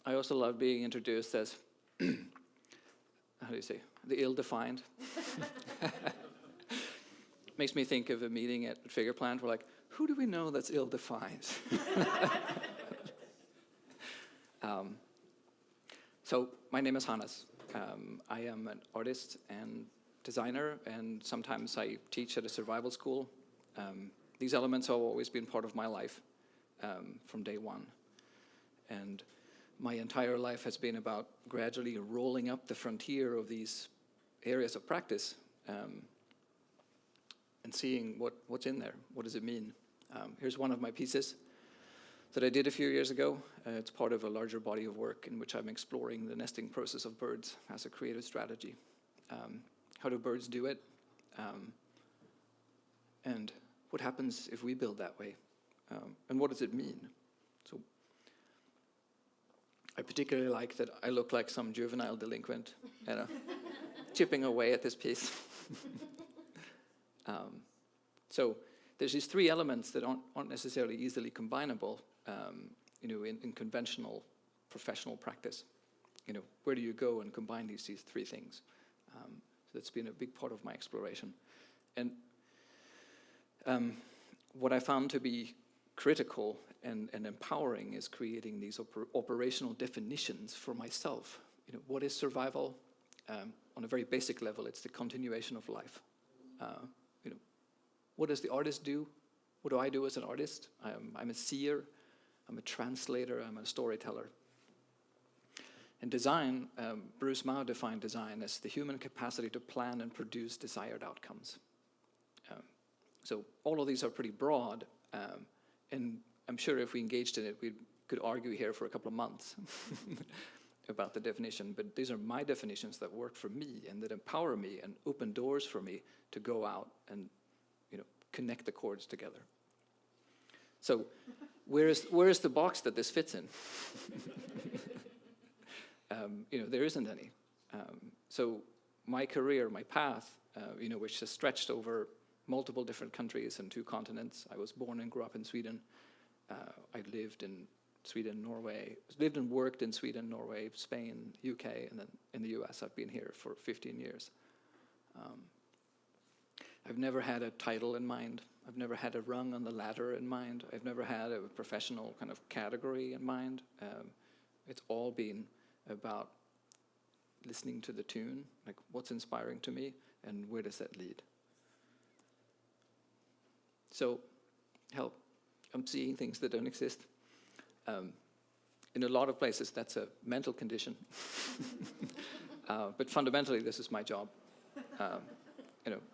I also love being introduced as, how do you say, the ill-defined. Makes me think of a meeting at Figure Plant. We're like, who do we know that's ill-defined? So my name is Hannes. I am an artist and designer, and sometimes I teach at a survival school. These elements have always been part of my life from day one. And my entire life has been about gradually rolling up the frontier of these areas of practice and seeing what's in there. What does it mean? Here's one of my pieces that I did a few years ago. It's part of a larger body of work in which I'm exploring the nesting process of birds as a creative strategy. How do birds do it? And what happens if we build that way? And what does it mean? So I particularly like that I look like some juvenile delinquent, chipping away at this piece. So there's these three elements that aren't necessarily easily combinable, in conventional professional practice. Where do you go and combine these three things? So that's been a big part of my exploration. And what I found to be critical and empowering is creating these operational definitions for myself. What is survival? On a very basic level, it's the continuation of life. What does the artist do? What do I do as an artist? I'm a seer, I'm a translator, I'm a storyteller. And design, Bruce Mao defined design as the human capacity to plan and produce desired outcomes. So all of these are pretty broad, and I'm sure if we engaged in it, we could argue here for a couple of months about the definition, but these are my definitions that work for me and that empower me and open doors for me to go out and connect the chords together. So where is the box that this fits in? There isn't any. So my career, my path, which has stretched over multiple different countries and 2 continents. I was born and grew up in Sweden. I lived in Sweden, Norway, lived and worked in Sweden, Norway, Spain, UK, and then in the US. I've been here for 15 years. I've never had a title in mind. I've never had a rung on the ladder in mind. I've never had a professional kind of category in mind. It's all been about listening to the tune, like what's inspiring to me, and where does that lead? So, I'm seeing things that don't exist. In a lot of places, that's a mental condition. But fundamentally, this is my job.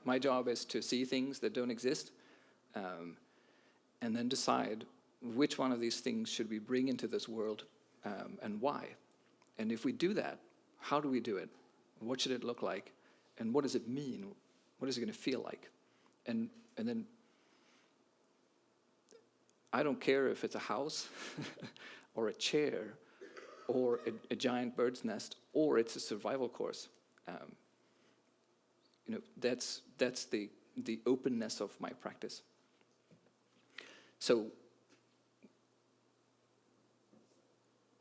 My job is to see things that don't exist, and then decide which one of these things should we bring into this world, and why. And if we do that, how do we do it? What should it look like? And what does it mean? What is it going to feel like? And then I don't care if it's a house or a chair or a giant bird's nest or it's a survival course. That's the openness of my practice. So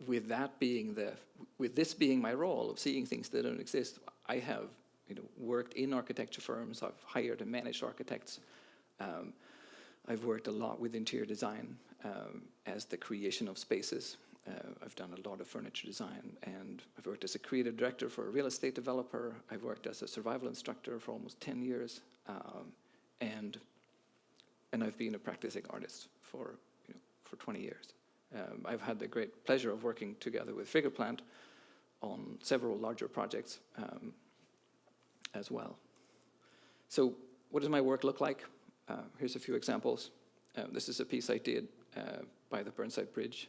with this being my role of seeing things that don't exist, I have worked in architecture firms. I've hired and managed architects. I've worked a lot with interior design as the creation of spaces. I've done a lot of furniture design, and I've worked as a creative director for a real estate developer. I've worked as a survival instructor for almost 10 years, and I've been a practicing artist for 20 years. I've had the great pleasure of working together with Figure Plant on several larger projects as well. So what does my work look like? Here's a few examples. This is a piece I did by the Burnside Bridge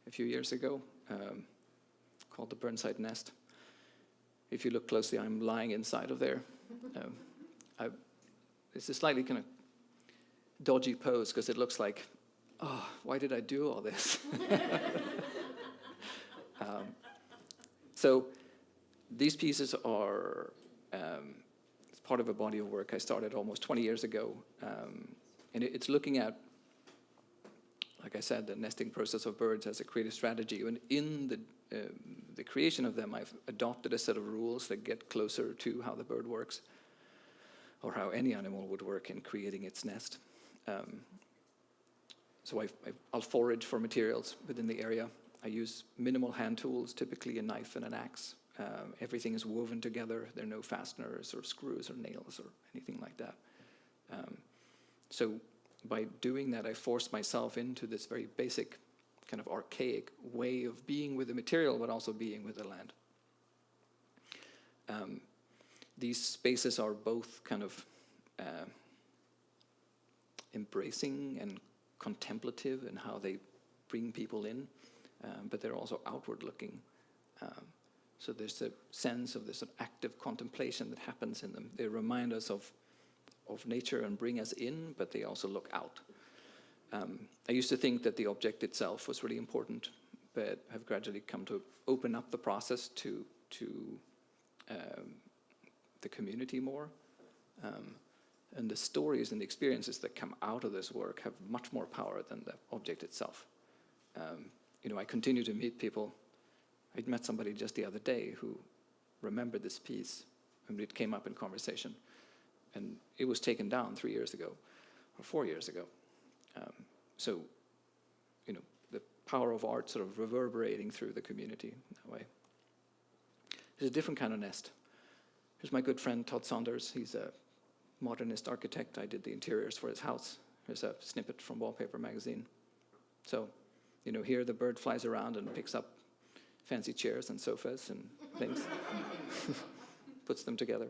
a few years ago, called the Burnside Nest. If you look closely, I'm lying inside of there. It's a slightly kind of dodgy pose because it looks like, oh, why did I do all this? So these pieces are it's part of a body of work I started almost 20 years ago. And it's looking at like I said, the nesting process of birds has a creative strategy, and in the creation of them, I've adopted a set of rules that get closer to how the bird works, or how any animal would work in creating its nest. So I'll forage for materials within the area. I use minimal hand tools, typically a knife and an axe. Everything is woven together. There are no fasteners or screws or nails or anything like that. So by doing that, I force myself into this very basic, kind of archaic way of being with the material, but also being with the land. These spaces are both kind of embracing and contemplative in how they bring people in, but they're also outward looking. So there's a sense of this sort of active contemplation that happens in them. They remind us of nature and bring us in, but they also look out. I used to think that the object itself was really important, but have gradually come to open up the process to the community more. And the stories and the experiences that come out of this work have much more power than the object itself. I continue to meet people. I met somebody just the other day who remembered this piece, and it came up in conversation. And it was taken down 3 years ago, or 4 years ago. So, the power of art sort of reverberating through the community in that way. There's a different kind of nest. Here's my good friend Todd Saunders. He's a modernist architect. I did the interiors for his house. Here's a snippet from Wallpaper magazine. So, here the bird flies around and picks up fancy chairs and sofas and things, puts them together.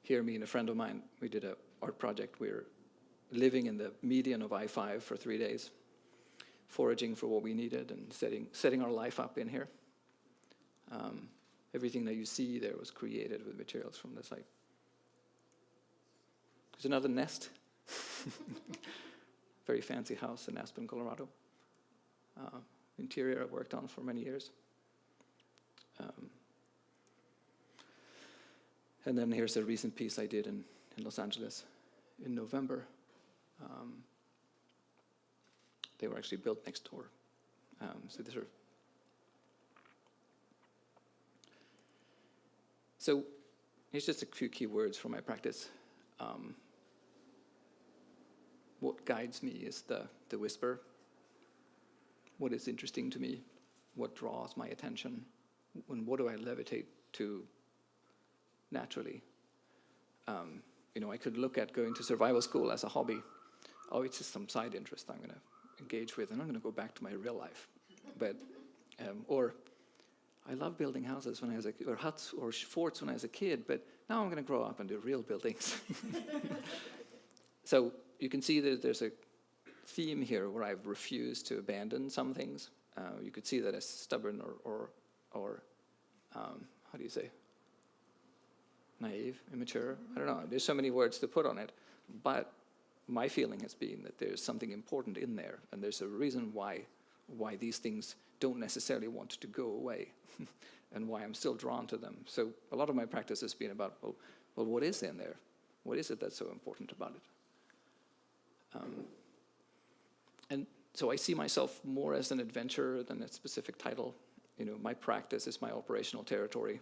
Here, me and a friend of mine, we did an art project. We were living in the median of I-5 for 3 days, foraging for what we needed and setting our life up in here. Everything that you see there was created with materials from the site. There's another nest. Very fancy house in Aspen, Colorado. Interior I worked on for many years. And then here's a recent piece I did in Los Angeles in November. They were actually built next door. So these are. So here's just a few key words for my practice. What guides me is the whisper. What is interesting to me? What draws my attention? And what do I levitate to naturally? I could look at going to survival school as a hobby. Oh, it's just some side interest I'm going to engage with, and I'm going to go back to my real life. But, or I love building houses when I was or huts or forts when I was a kid, but now I'm going to grow up and do real buildings. So you can see that there's a theme here where I've refused to abandon some things. You could see that as stubborn or how do you say? Naive, immature. I don't know. There's so many words to put on it, but my feeling has been that there's something important in there, and there's a reason why these things don't necessarily want to go away, and why I'm still drawn to them. So a lot of my practice has been about, well, what is in there? What is it that's so important about it? And so I see myself more as an adventurer than a specific title. My practice is my operational territory.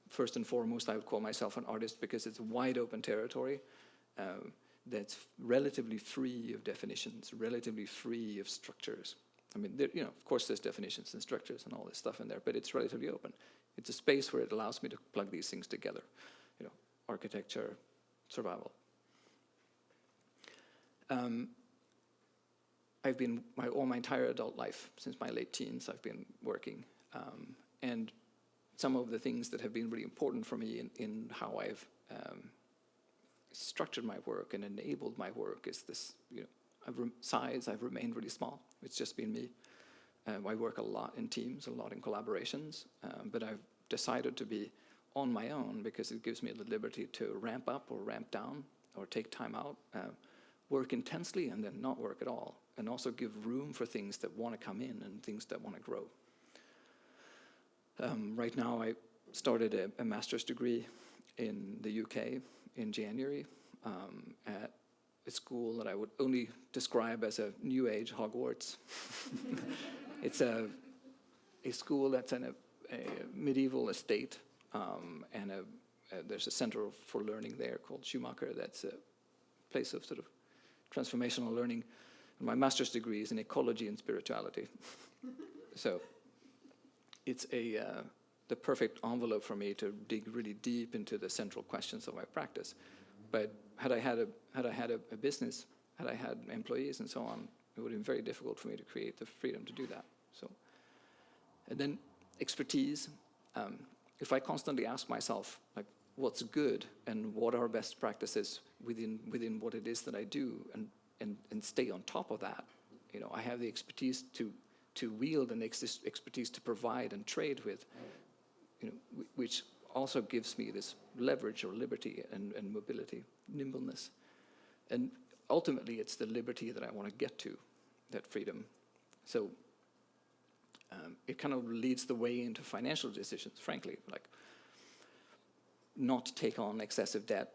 First and foremost, I would call myself an artist because it's wide open territory that's relatively free of definitions, relatively free of structures. I mean, of course there's definitions and structures and all this stuff in there, but it's relatively open. It's a space where it allows me to plug these things together. Architecture, survival. I've been, all my entire adult life, since my late teens, I've been working. And some of the things that have been really important for me in how I've structured my work and enabled my work is this, I've remained really small. It's just been me. I work a lot in teams, a lot in collaborations, but I've decided to be on my own because it gives me the liberty to ramp up or ramp down or take time out, work intensely and then not work at all, and also give room for things that want to come in and things that want to grow. Right now, I started a master's degree in the UK in January at a school that I would only describe as a New Age Hogwarts. It's a school that's in a medieval estate, and there's a center for learning there called Schumacher. That's a place of sort of transformational learning. And my master's degree is in ecology and spirituality. So it's the perfect envelope for me to dig really deep into the central questions of my practice. But had I had a business, had I had employees and so on, it would have been very difficult for me to create the freedom to do that. So, and then expertise. If I constantly ask myself, like, what's good and what are best practices within what it is that I do, and stay on top of that, I have the expertise to wield and expertise to provide and trade with, which also gives me this leverage or liberty and mobility, nimbleness. And ultimately, it's the liberty that I want to get to, that freedom. So it kind of leads the way into financial decisions, frankly, like not take on excessive debt,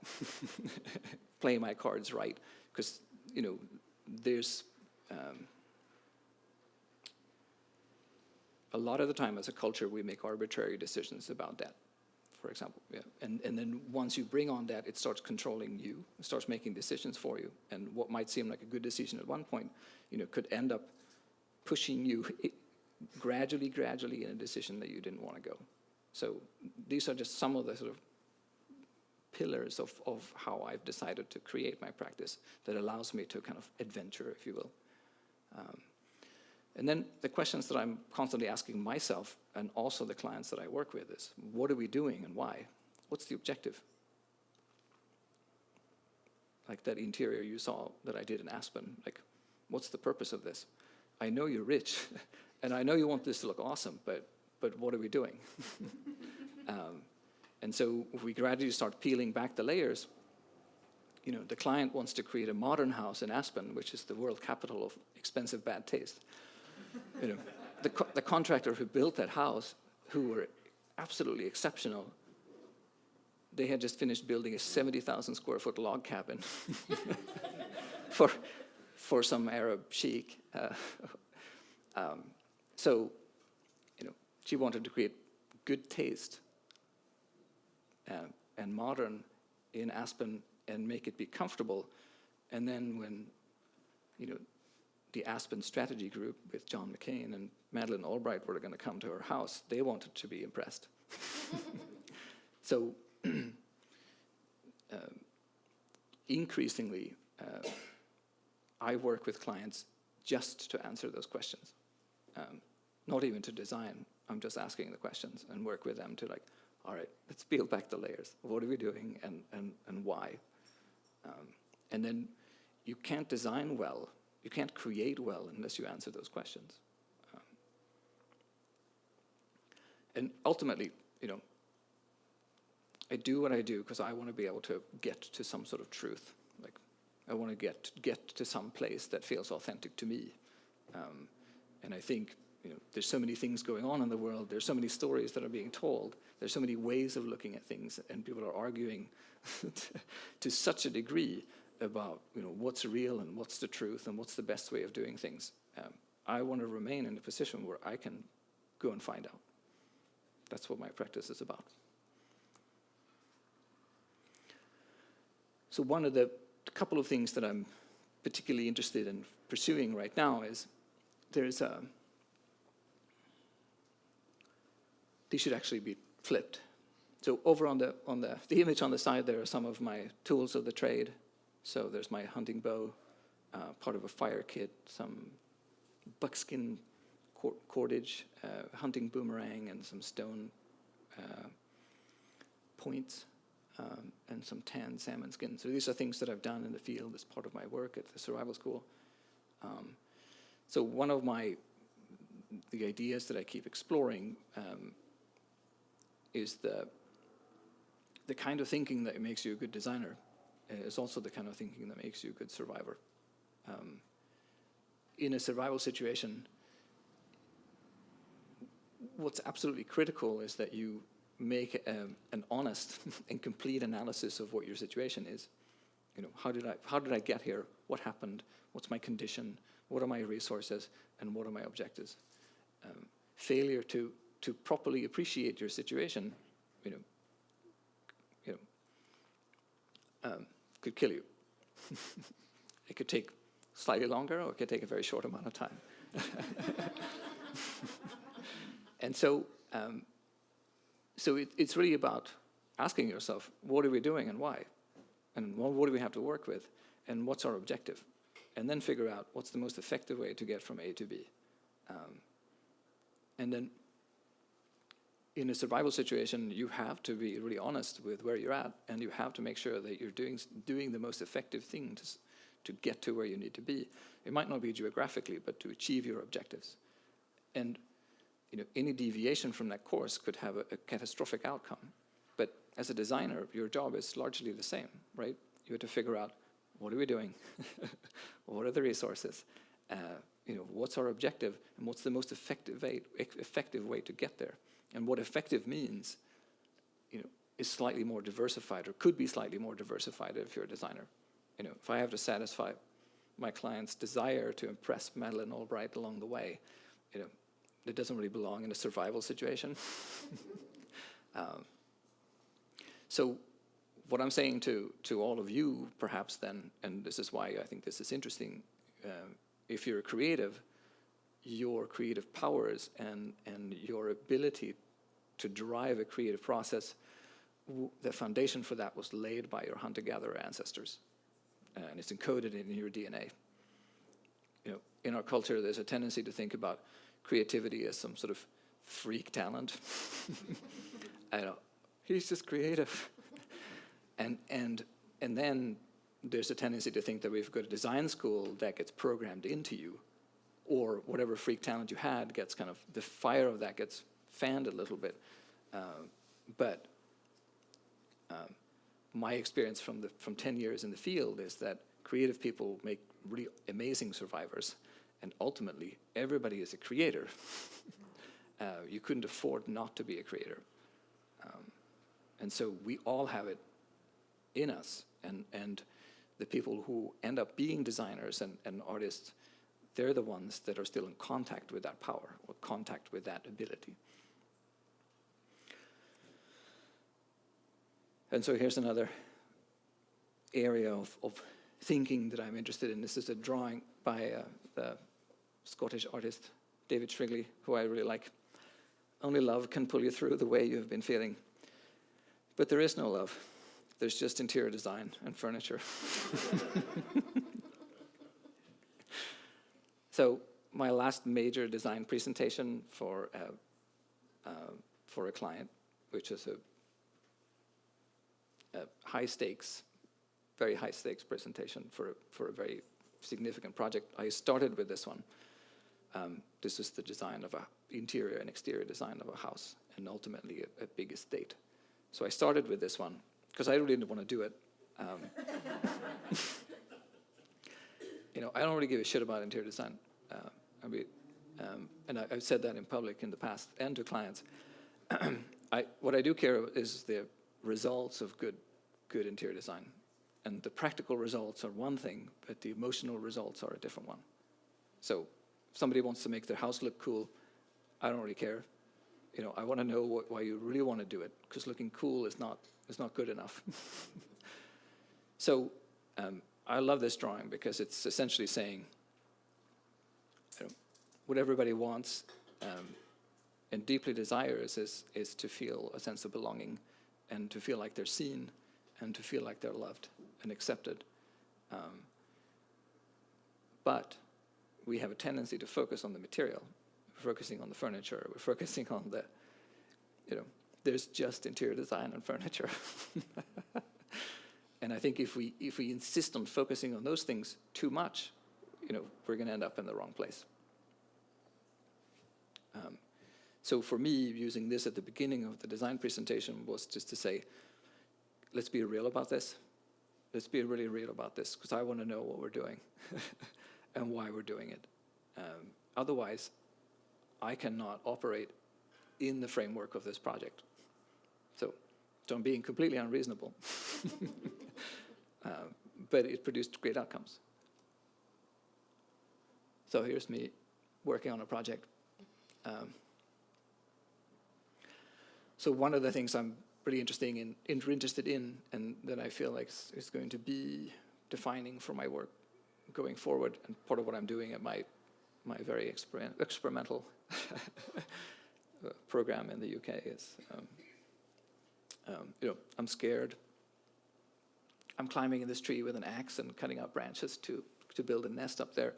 play my cards right, because, there's a lot of the time as a culture we make arbitrary decisions about debt, for example. Yeah. And then once you bring on debt, it starts controlling you, it starts making decisions for you. And what might seem like a good decision at one point, could end up pushing you gradually in a decision that you didn't want to go. So these are just some of the sort of pillars of how I've decided to create my practice that allows me to kind of adventure, if you will. And then the questions that I'm constantly asking myself and also the clients that I work with is, what are we doing and why? What's the objective? Like that interior you saw that I did in Aspen, like, what's the purpose of this? I know you're rich, and I know you want this to look awesome, but what are we doing? And so if we gradually start peeling back the layers, the client wants to create a modern house in Aspen, which is the world capital of expensive bad taste. The contractor who built that house, who were absolutely exceptional, they had just finished building a 70,000 square foot log cabin for some Arab sheik. So, she wanted to create good taste and modern in Aspen and make it be comfortable. And then when, the Aspen Strategy Group with John McCain and Madeleine Albright were going to come to her house, they wanted to be impressed. So increasingly, I work with clients just to answer those questions. Not even to design, I'm just asking the questions and work with them to all right, let's peel back the layers. What are we doing and why? And then you can't design well, you can't create well unless you answer those questions. And ultimately, I do what I do because I want to be able to get to some sort of truth. Like, I want to get to some place that feels authentic to me. And I think, there's so many things going on in the world. There's so many stories that are being told. There's so many ways of looking at things, and people are arguing to such a degree about, what's real and what's the truth and what's the best way of doing things. I want to remain in a position where I can go and find out. That's what my practice is about. So one of the couple of things that I'm particularly interested in pursuing right now is there's these should actually be flipped. So over on the image on the side, there are some of my tools of the trade. So there's my hunting bow, part of a fire kit, some buckskin cordage, hunting boomerang, and some stone points, and some tanned salmon skin. So these are things that I've done in the field as part of my work at the survival school. So one of the ideas that I keep exploring is the kind of thinking that makes you a good designer is also the kind of thinking that makes you a good survivor. In a survival situation, what's absolutely critical is that you make an honest and complete analysis of what your situation is. how did I get here? What happened? What's my condition? What are my resources? And what are my objectives? Failure to properly appreciate your situation, could kill you. It could take slightly longer, or it could take a very short amount of time. And so it's really about asking yourself, what are we doing and why? And what do we have to work with? And what's our objective? And then figure out what's the most effective way to get from A to B. And then in a survival situation, you have to be really honest with where you're at, and you have to make sure that you're doing the most effective thing to get to where you need to be. It might not be geographically, but to achieve your objectives. And any deviation from that course could have a catastrophic outcome. But as a designer, your job is largely the same, right? You have to figure out, what are we doing? What are the resources? What's our objective? And what's the most effective way to get there? And what effective means, is slightly more diversified, or could be slightly more diversified if you're a designer. If I have to satisfy my client's desire to impress Madeleine Albright along the way, it doesn't really belong in a survival situation. So what I'm saying to all of you, perhaps then, and this is why I think this is interesting, if you're a creative, your creative powers and your ability to drive a creative process, the foundation for that was laid by your hunter-gatherer ancestors. And it's encoded in your DNA. In our culture, there's a tendency to think about creativity as some sort of freak talent. He's just creative. And then there's a tendency to think that we've got a design school that gets programmed into you, or whatever freak talent you had gets kind of, the fire of that gets fanned a little bit. But my experience from 10 years in the field is that creative people make really amazing survivors, and ultimately everybody is a creator. You couldn't afford not to be a creator. And so we all have it in us, and the people who end up being designers and artists, they're the ones that are still in contact with that power, or contact with that ability. And so here's another area of thinking that I'm interested in. This is a drawing by the Scottish artist David Shrigley, who I really like. Only love can pull you through the way you have been feeling. But there is no love. There's just interior design and furniture. So my last major design presentation for a client, which is a high stakes, very high stakes presentation for a very significant project. I started with this one. This is the design of interior and exterior design of a house, and ultimately a big estate. So I started with this one because I really didn't want to do it. I don't really give a shit about interior design. And I've said that in public in the past and to clients. What I do care about is the results of good interior design. And the practical results are one thing, but the emotional results are a different one. So if somebody wants to make their house look cool, I don't really care. I want to know why you really want to do it, because looking cool is not good enough. So I love this drawing because it's essentially saying what everybody wants and deeply desires is to feel a sense of belonging, and to feel like they're seen, and to feel like they're loved and accepted. But we have a tendency to focus on the material. We're focusing on the furniture. We're focusing on the, there's just interior design and furniture. And I think if we insist on focusing on those things too much, we're going to end up in the wrong place. So for me, using this at the beginning of the design presentation was just to say, let's be real about this. Let's be really real about this, because I want to know what we're doing and why we're doing it. Otherwise, I cannot operate in the framework of this project. So I'm being completely unreasonable. but it produced great outcomes. So here's me working on a project. So one of the things I'm really interested in, and that I feel like is going to be defining for my work going forward, and part of what I'm doing at my very experimental program in the UK is, I'm scared. I'm climbing in this tree with an axe and cutting out branches to build a nest up there,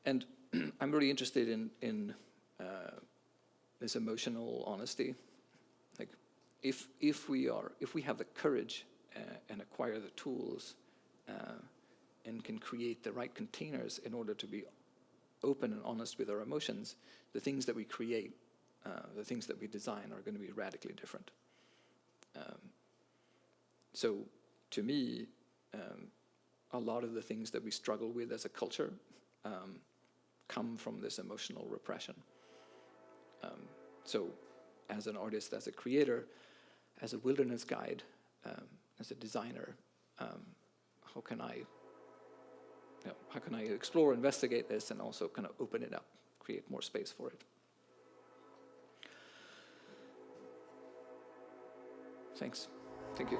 and I'm really interested in this emotional honesty. Like, if we have the courage and acquire the tools and can create the right containers in order to be open and honest with our emotions, the things that we create, the things that we design are going to be radically different. So to me, a lot of the things that we struggle with as a culture come from this emotional repression. So as an artist, as a creator, as a wilderness guide, as a designer, how can I explore, investigate this, and also kind of open it up, create more space for it? Thanks. Thank you.